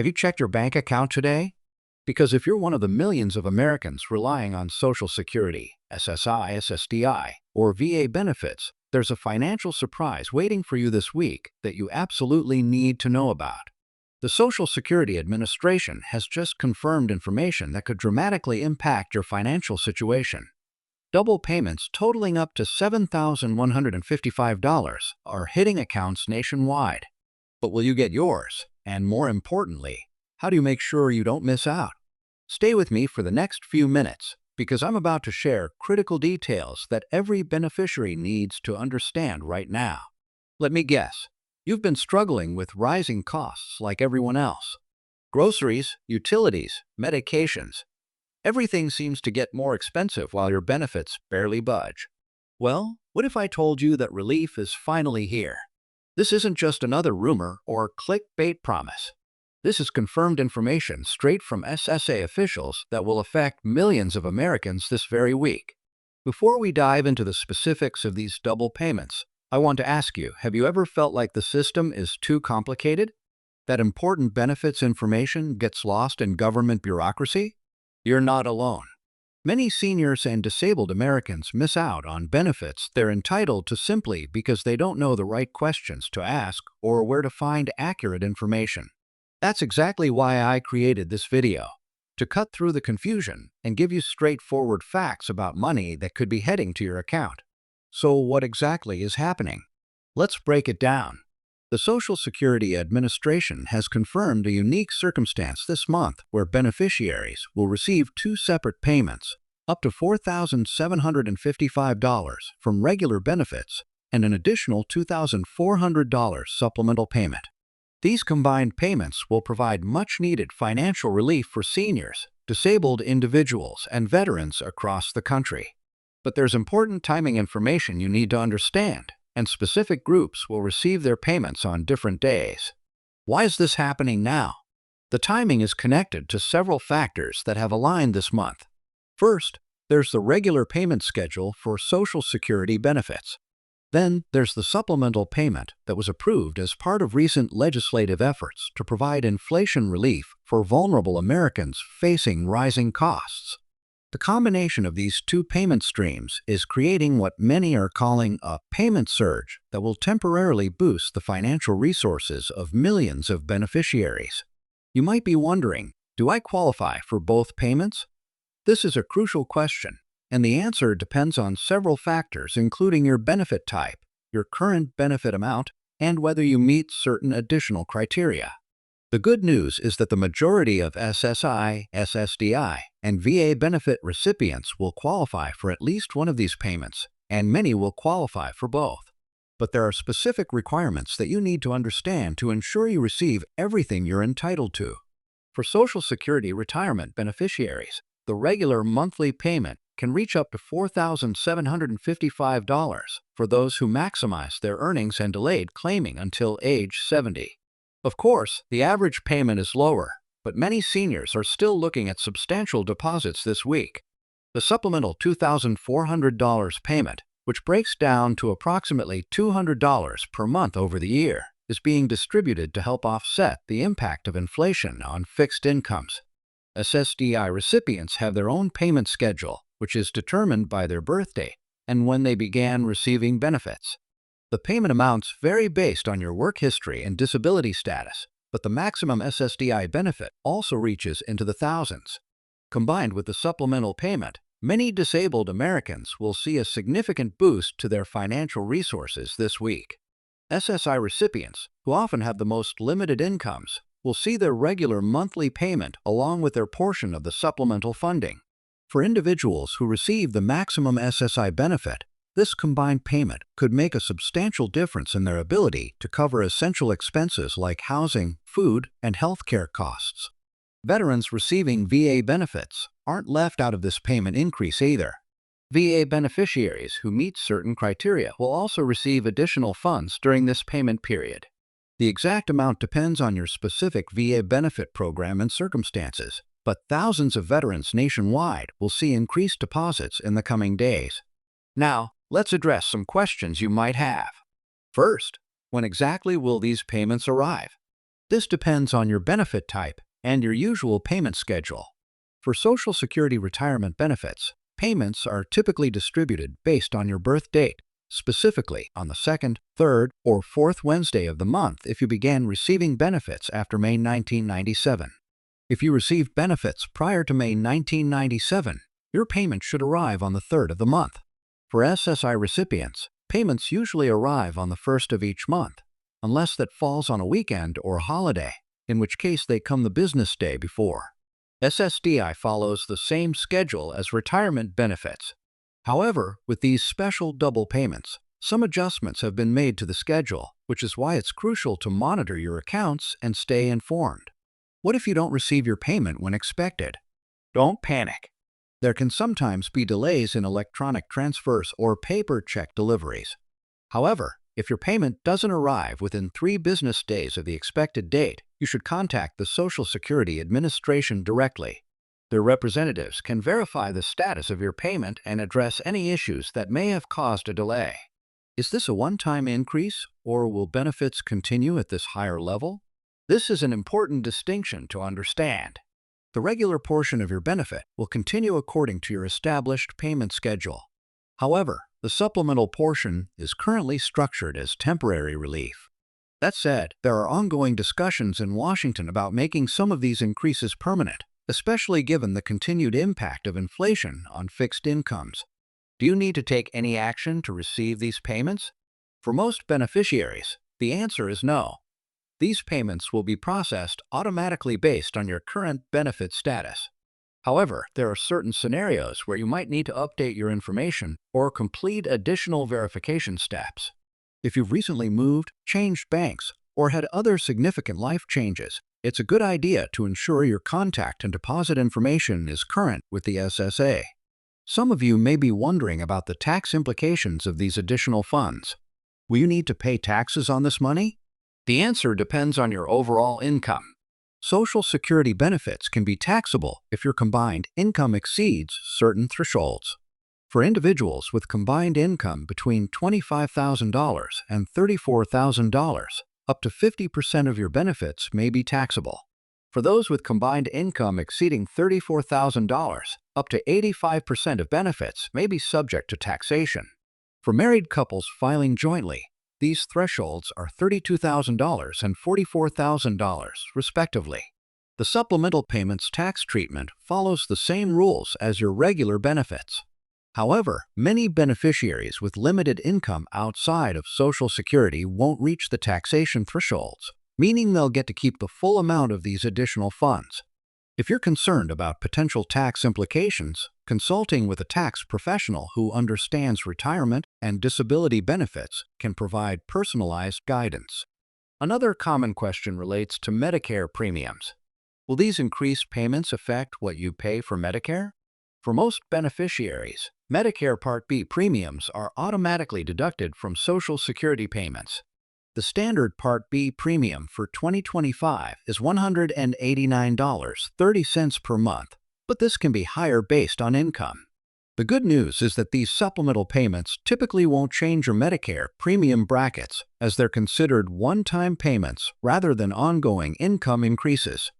Have you checked your bank account today? Because if you're one of the millions of Americans relying on Social Security, SSI, SSDI, or VA benefits, there's a financial surprise waiting for you this week that you absolutely need to know about. The Social Security Administration has just confirmed information that could dramatically impact your financial situation. Double payments totaling up to $7,155 are hitting accounts nationwide. But will you get yours? And more importantly, how do you make sure you don't miss out? Stay with me for the next few minutes because I'm about to share critical details that every beneficiary needs to understand right now. Let me guess, you've been struggling with rising costs like everyone else. Groceries, utilities, medications. Everything seems to get more expensive while your benefits barely budge. Well, what if I told you that relief is finally here? This isn't just another rumor or clickbait promise. This is confirmed information straight from SSA officials that will affect millions of Americans this very week. Before we dive into the specifics of these double payments, I want to ask you, have you ever felt like the system is too complicated? That important benefits information gets lost in government bureaucracy? You're not alone. Many seniors and disabled Americans miss out on benefits they're entitled to simply because they don't know the right questions to ask or where to find accurate information. That's exactly why I created this video, to cut through the confusion and give you straightforward facts about money that could be heading to your account. So what exactly is happening? Let's break it down. The Social Security Administration has confirmed a unique circumstance this month where beneficiaries will receive two separate payments, up to $4,755 from regular benefits and an additional $2,400 supplemental payment. These combined payments will provide much-needed financial relief for seniors, disabled individuals, and veterans across the country. But there's important timing information you need to understand, and specific groups will receive their payments on different days. Why is this happening now? The timing is connected to several factors that have aligned this month. First, there's the regular payment schedule for Social Security benefits. Then there's the supplemental payment that was approved as part of recent legislative efforts to provide inflation relief for vulnerable Americans facing rising costs. The combination of these two payment streams is creating what many are calling a payment surge that will temporarily boost the financial resources of millions of beneficiaries. You might be wondering, do I qualify for both payments? This is a crucial question, and the answer depends on several factors including your benefit type, your current benefit amount, and whether you meet certain additional criteria. The good news is that the majority of SSI, SSDI, and VA benefit recipients will qualify for at least one of these payments, and many will qualify for both. But there are specific requirements that you need to understand to ensure you receive everything you're entitled to. For Social Security retirement beneficiaries, the regular monthly payment can reach up to $4,755 for those who maximize their earnings and delayed claiming until age 70. Of course, the average payment is lower, but many seniors are still looking at substantial deposits this week. The supplemental $2,400 payment, which breaks down to approximately $200 per month over the year, is being distributed to help offset the impact of inflation on fixed incomes. SSDI recipients have their own payment schedule, which is determined by their birthday and when they began receiving benefits. The payment amounts vary based on your work history and disability status, but the maximum SSDI benefit also reaches into the thousands. Combined with the supplemental payment, many disabled Americans will see a significant boost to their financial resources this week. SSI recipients, who often have the most limited incomes, will see their regular monthly payment along with their portion of the supplemental funding. For individuals who receive the maximum SSI benefit, this combined payment could make a substantial difference in their ability to cover essential expenses like housing, food, and healthcare costs. Veterans receiving VA benefits aren't left out of this payment increase either. VA beneficiaries who meet certain criteria will also receive additional funds during this payment period. The exact amount depends on your specific VA benefit program and circumstances, but thousands of veterans nationwide will see increased deposits in the coming days. Now, let's address some questions you might have. First, when exactly will these payments arrive? This depends on your benefit type and your usual payment schedule. For Social Security retirement benefits, payments are typically distributed based on your birth date, specifically on the second, third, or fourth Wednesday of the month if you began receiving benefits after May 1997. If you received benefits prior to May 1997, your payment should arrive on the third of the month. For SSI recipients, payments usually arrive on the first of each month, unless that falls on a weekend or holiday, in which case they come the business day before. SSDI follows the same schedule as retirement benefits. However, with these special double payments, some adjustments have been made to the schedule, which is why it's crucial to monitor your accounts and stay informed. What if you don't receive your payment when expected? Don't panic. There can sometimes be delays in electronic transfers or paper check deliveries. However, if your payment doesn't arrive within 3 business days of the expected date, you should contact the Social Security Administration directly. Their representatives can verify the status of your payment and address any issues that may have caused a delay. Is this a one-time increase, or will benefits continue at this higher level? This is an important distinction to understand. The regular portion of your benefit will continue according to your established payment schedule. However, the supplemental portion is currently structured as temporary relief. That said, there are ongoing discussions in Washington about making some of these increases permanent, especially given the continued impact of inflation on fixed incomes. Do you need to take any action to receive these payments? For most beneficiaries, the answer is no. These payments will be processed automatically based on your current benefit status. However, there are certain scenarios where you might need to update your information or complete additional verification steps. If you've recently moved, changed banks, or had other significant life changes, it's a good idea to ensure your contact and deposit information is current with the SSA. Some of you may be wondering about the tax implications of these additional funds. Will you need to pay taxes on this money? The answer depends on your overall income. Social Security benefits can be taxable if your combined income exceeds certain thresholds. For individuals with combined income between $25,000 and $34,000, up to 50% of your benefits may be taxable. For those with combined income exceeding $34,000, up to 85% of benefits may be subject to taxation. For married couples filing jointly, these thresholds are $32,000 and $44,000, respectively. The supplemental payments tax treatment follows the same rules as your regular benefits. However, many beneficiaries with limited income outside of Social Security won't reach the taxation thresholds, meaning they'll get to keep the full amount of these additional funds. If you're concerned about potential tax implications, consulting with a tax professional who understands retirement and disability benefits can provide personalized guidance. Another common question relates to Medicare premiums. Will these increased payments affect what you pay for Medicare? For most beneficiaries, Medicare Part B premiums are automatically deducted from Social Security payments. The standard Part B premium for 2025 is $189.30 per month, but this can be higher based on income. The good news is that these supplemental payments typically won't change your Medicare premium brackets, as they're considered one-time payments rather than ongoing income increases.